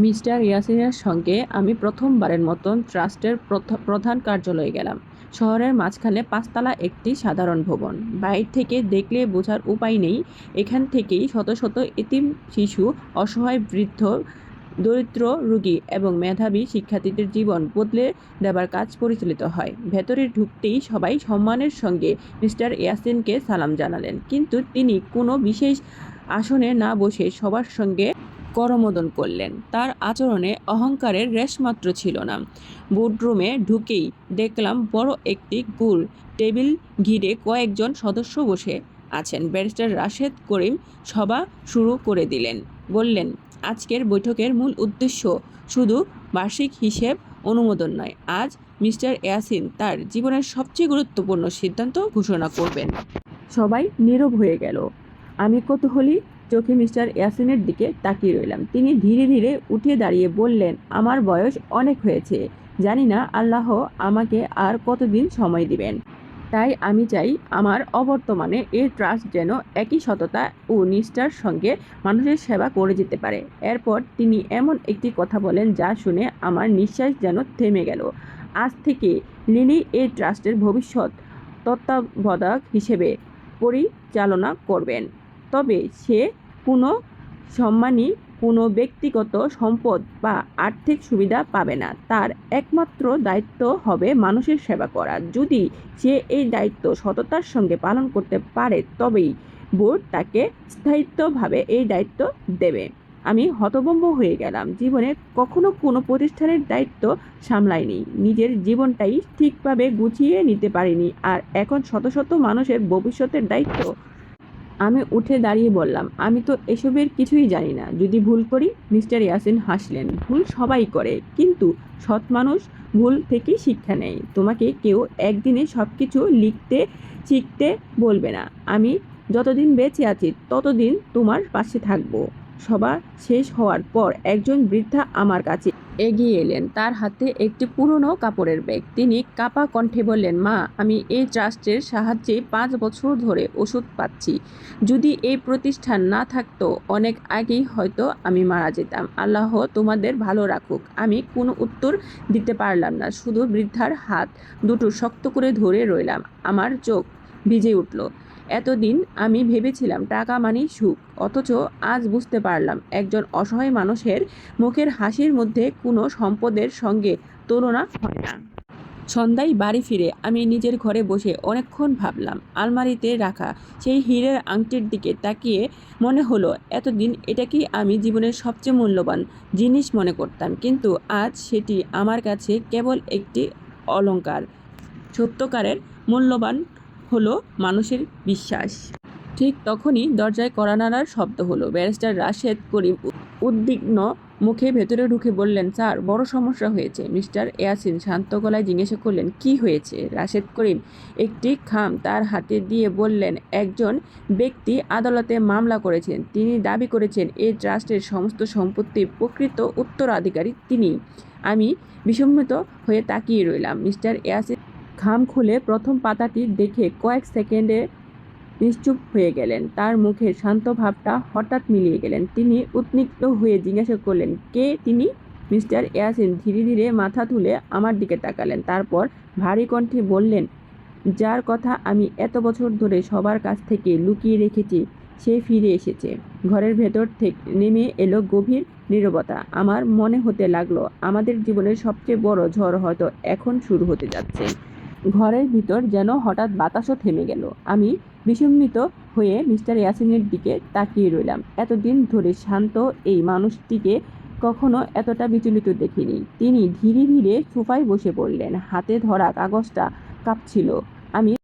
Mister ইয়াসিনের সঙ্গে আমি প্রথমবারের মতন ট্রাস্টের প্রধান কার্যালয়ে গেলাম। শহরের মাঝখানে পাঁচতলা একটি সাধারণ ভবন। বাইরে থেকে দেখলে বোঝার উপায় নেই এখান থেকেই শত শত এতিম শিশু, অসহায় বৃদ্ধ, দরিদ্র রোগী এবং মেধাবী শিক্ষার্থীদের জীবন বদলে দেবার কাজ পরিচালিত হয়। ভেতরে ঢুকতেই সবাই সম্মানের সঙ্গে মিস্টার ইয়াসিনকে সালাম জানালেন, কিন্তু তিনি কোনো বিশেষ আসনে না বসে সবার সঙ্গে করমোদন করলেন। তার আচরণে অহংকারের রেশমাত্র ছিল না। বোর্ডরুমে ঢুকেই দেখলাম বড় একটি গোল টেবিল ঘিরে কয়েকজন সদস্য বসে আছেন। ব্যারিস্টার রাশেদ করিম সভা শুরু করে দিলেন। বললেন, আজকের বৈঠকের মূল উদ্দেশ্য শুধু বার্ষিক হিসেব অনুমোদন নয়। আজ মিস্টার ইয়াসিন তার জীবনের সবচেয়ে গুরুত্বপূর্ণ সিদ্ধান্ত ঘোষণা করবেন। সবাই নীরব হয়ে গেল। আমি কৌতূহলী চোখে মিস্টার ইয়াসিনের দিকে তাকিয়ে রইলাম। তিনি ধীরে ধীরে উঠে দাঁড়িয়ে বললেন, আমার বয়স অনেক হয়েছে, জানি না আল্লাহ আমাকে আর কতদিন সময় দিবেন। তাই আমি চাই আমার অবর্তমানে এই ট্রাস্ট যেন একই সততা ও নিষ্ঠার সঙ্গে মানুষের সেবা করে যেতে পারে। এরপর তিনি এমন একটি কথা বলেন যা শুনে আমার নিঃশ্বাস যেন থেমে গেল। আজ থেকে লিলি এই ট্রাস্টের ভবিষ্যৎ তত্ত্বাবধায়ক হিসেবে পরিচালনা করবেন। তবে সে কোনো সম্মানী, কোনো ব্যক্তিগত সম্পদ বা আর্থিক সুবিধা পাবে না। তার একমাত্র দায়িত্ব হবে মানুষের সেবা করা। যদি সে এই দায়িত্ব সততার সঙ্গে পালন করতে পারে তবেই বোর্ড তাকে স্থায়িত্বভাবে এই দায়িত্ব দেবে। আমি হতভম্ব হয়ে গেলাম। জীবনে কখনো কোনো প্রতিষ্ঠানের দায়িত্ব সামলাইনি, নিজের জীবনটাই ঠিকভাবে গুছিয়ে নিতে পারিনি, আর এখন শত শত মানুষের ভবিষ্যতের দায়িত্ব। আমি উঠে দাঁড়িয়ে বললাম, আমি তো এসবের কিছুই জানি না। যদি ভুল করি? মিস্টার ইয়াসিন হাসলেন। ভুল সবাই করে, কিন্তু সৎ মানুষ ভুল থেকেই শিক্ষা নেয়। তোমাকে কেউ একদিনে সব কিছু লিখতে শিখতে বলবে না। আমি যতদিন বেঁচে আছি ততদিন তোমার পাশে থাকবো। সভা শেষ হওয়ার পর একজন বৃদ্ধা আমার কাছে এগিয়ে এলেন। তার হাতে একটি পুরনো কাপড়ের ব্যাগ। তিনি কাঁপা কণ্ঠে বললেন, মা, আমি এই ট্রাস্টের সাহায্যে 5 বছর ধরে ওষুধ পাচ্ছি। যদি এই প্রতিষ্ঠান না থাকতো অনেক আগেই হয়তো আমি মারা যেতাম। আল্লাহ তোমাদের ভালো রাখুক। আমি কোনো উত্তর দিতে পারলাম না, শুধু বৃদ্ধার হাত দুটো শক্ত করে ধরে রইলাম। আমার চোখ ভিজে উঠল। এতদিন আমি ভেবেছিলাম টাকা মানেই সুখ, অথচ আজ বুঝতে পারলাম একজন অসহায় মানুষের মুখের হাসির মধ্যে কোনো সম্পদের সঙ্গে তুলনা হয় না। সন্ধ্যায় বাড়ি ফিরে আমি নিজের ঘরে বসে অনেকক্ষণ ভাবলাম। আলমারিতে রাখা সেই হীরের আংটির দিকে তাকিয়ে মনে হলো, এতদিন এটাকেই আমি জীবনের সবচেয়ে মূল্যবান জিনিস মনে করতাম, কিন্তু আজ সেটি আমার কাছে কেবল একটি অলংকার। সত্যকারের মূল্যবান হলো মানুষের বিশ্বাস। ঠিক তখনই দরজায় কড়া নাড়ার শব্দ হলো। ব্যারিস্টার রাশেদ করিম উদ্বিগ্ন মুখে ভেতরে ঢুকে বললেন, স্যার, বড় সমস্যা হয়েছে। মিস্টার ইয়াসিন শান্ত গলায় জিজ্ঞাসা করলেন, কি হয়েছে? রাশেদ করিম একটি খাম তার হাতে দিয়ে বললেন, একজন ব্যক্তি আদালতে মামলা করেছেন। তিনি দাবি করেছেন এই ট্রাস্টের সমস্ত সম্পত্তির প্রকৃত উত্তরাধিকারী তিনি। আমি বিস্মিত হয়ে তাকিয়ে রইলাম। মিস্টার ইয়াসিন খাম খুলে প্রথম পাতাটি দেখে কয়েক সেকেন্ডে নিশ্চুপ হয়ে গেলেন। তার মুখের শান্ত ভাবটা হঠাৎ মিলিয়ে গেলেন। তিনি উদ্বিগ্ন হয়ে জিজ্ঞাসা করলেন, কে তিনি? মিস্টার ইয়াসিন ধীরে ধীরে মাথা তুলে আমার দিকে তাকালেন। তারপর ভারী কণ্ঠে বললেন, যার কথা আমি এত বছর ধরে সবার কাছ থেকে লুকিয়ে রেখেছি সে ফিরে এসেছে। ঘরের ভেতর থেকে নেমে এলো গভীর নীরবতা। আমার মনে হতে লাগলো আমাদের জীবনের সবচেয়ে বড় ঝড় হয়তো এখন শুরু হতে যাচ্ছে। ঘরের ভিতর যেন হঠাৎ বাতাসও থেমে গেল। আমি বিস্মিত হয়ে মিস্টার ইয়াসিনের দিকে তাকিয়ে রইলাম। এতদিন ধরে শান্ত এই মানুষটিকে কখনো এতটা বিচলিত দেখিনি। তিনি ধীরে ধীরে সোফায় বসে পড়লেন। হাতে ধরা কাগজটা কাঁপছিল। আমি